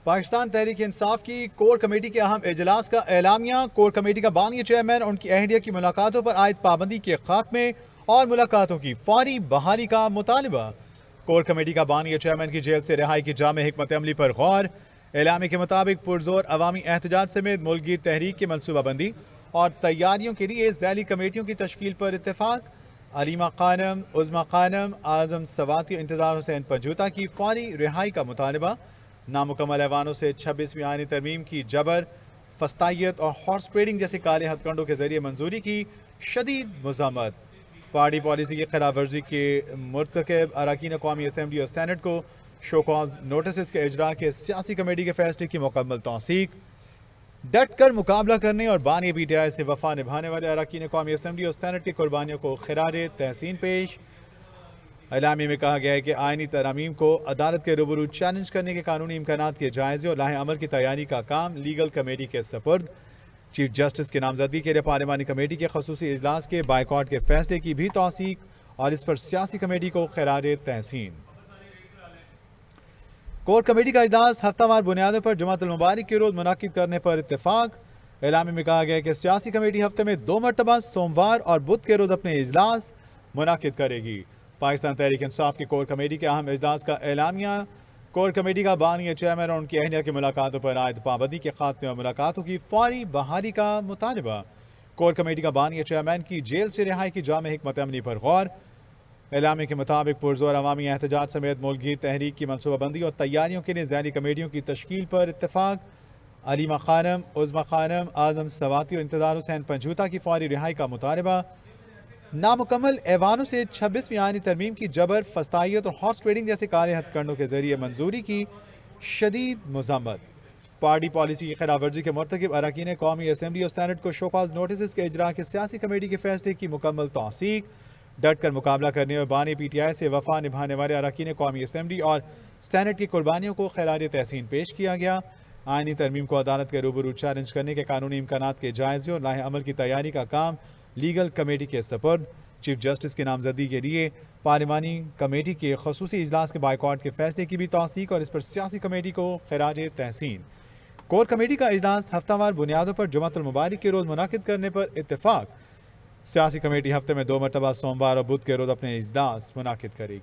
پاکستان تحریک انصاف کی core committee کے اہم اجلاس کا اعلامیہ۔ کور کمیٹی کا بانی چیئرمین اور ان کی اہلیہ کی ملاقاتوں پر عائد پابندی کے خاتمے اور ملاقاتوں کی فوری بحالی کا مطالبہ۔ کور کمیٹی کا بانی چیئرمین کی جیل سے رہائی کی جامع حکمت عملی پر غور۔ اعلامیہ کے مطابق پرزور عوامی احتجاج سمیت ملک گیر تحریک کی منصوبہ بندی اور تیاریوں کے لیے ذیلی کمیٹیوں کی تشکیل پر اتفاق۔ علیمہ خانم، عظمیٰ خانم، اعظم سواتی، انتظار حسین پنجوتا کی فوری رہائی کا مطالبہ۔ نامکمل ایوانوں سے 26ویں آئینی ترمیم کی جبر، فسطائیت اور ہارس ٹریڈنگ جیسے کالے ہتھ کنڈوں کے ذریعے منظوری کی شدید مذمت۔ پارٹی پالیسی کی خلاف ورزی کے مرتکب اراکین قومی اسمبلی اور سینٹ کو شو کاز نوٹسز کے اجراء کے سیاسی کمیٹی کے فیصلے کی مکمل توثیق۔ ڈٹ کر مقابلہ کرنے اور بانی پی ٹی آئی سے وفا نبھانے والے اراکین قومی اسمبلی اور سینٹ کی قربانیوں کو خراج تحسین پیش۔ اعلامیہ میں کہا گیا ہے کہ آئینی ترامیم کو عدالت کے روبرو چیلنج کرنے کے قانونی امکانات کے جائزے اور لاہ عمل کی تیاری کا کام لیگل کمیٹی کے سپرد۔ چیف جسٹس کی نامزدگی کے لیے پارلیمانی کمیٹی کے خصوصی اجلاس کے بائیکاٹ کے فیصلے کی بھی توثیق اور اس پر سیاسی کمیٹی کو خراج تحسین۔ کور کمیٹی کا اجلاس ہفتہ وار بنیادوں پر جمعۃ المبارک کے روز منعقد کرنے پر اتفاق۔ اعلامیہ میں کہا گیا ہے کہ سیاسی کمیٹی ہفتے میں 2 مرتبہ سوموار اور بدھ کے روز اپنے اجلاس منعقد کرے گی۔ پاکستان تحریک انصاف کی کور کمیٹی کے اہم اجلاس کا اعلامیہ۔ کور کمیٹی کا بانی چیئرمین اور ان کی اہلیہ کی ملاقاتوں پر عائد پابندی کے خاتمے اور ملاقاتوں کی فوری بحالی کا مطالبہ۔ کور کمیٹی کا بانی چیئرمین کی جیل سے رہائی کی جامع حکمت عملی پر غور۔ اعلامیہ کے مطابق پرزور عوامی احتجاج سمیت ملک گیر تحریک کی منصوبہ بندی اور تیاریوں کے لیے ذیلی کمیٹیوں کی تشکیل پر اتفاق۔ علیمہ خانم، عظمیٰ خانم، اعظم سواتی اور انتظار حسین پنجوتا کی فوری رہائی کا مطالبہ۔ نامکمل ایوانوں سے 26ویں آئینی ترمیم کی جبر، فسطائیت اور ہارس ٹریڈنگ جیسے کالے ہتھ کنڈوں کے ذریعے منظوری کی شدید مذمت۔ پارٹی پالیسی کی خلاف ورزی کے مرتکب اراکین قومی اسمبلی اور سینٹ کو شو کاز نوٹسز کے اجراء کے سیاسی کمیٹی کے فیصلے کی مکمل توثیق۔ ڈٹ کر مقابلہ کرنے اور بانی پی ٹی آئی سے وفا نبھانے والے اراکین قومی اسمبلی اور سینٹ کی قربانیوں کو خراج تحسین پیش کیا گیا۔ آئینی ترمیم کو عدالت کے روبرو چیلنج کرنے کے قانونی امکانات کے جائزے اور لاہ عمل کی تیاری کا کام لیگل کمیٹی کے سپرد۔ چیف جسٹس کی نامزدگی کے لیے پارلیمانی کمیٹی کے خصوصی اجلاس کے بائیکاٹ کے فیصلے کی بھی توثیق اور اس پر سیاسی کمیٹی کو خراج تحسین۔ کور کمیٹی کا اجلاس ہفتہ وار بنیادوں پر جمعۃ المبارک کے روز منعقد کرنے پر اتفاق۔ سیاسی کمیٹی ہفتے میں 2 مرتبہ سوموار اور بدھ کے روز اپنے اجلاس منعقد کرے گی۔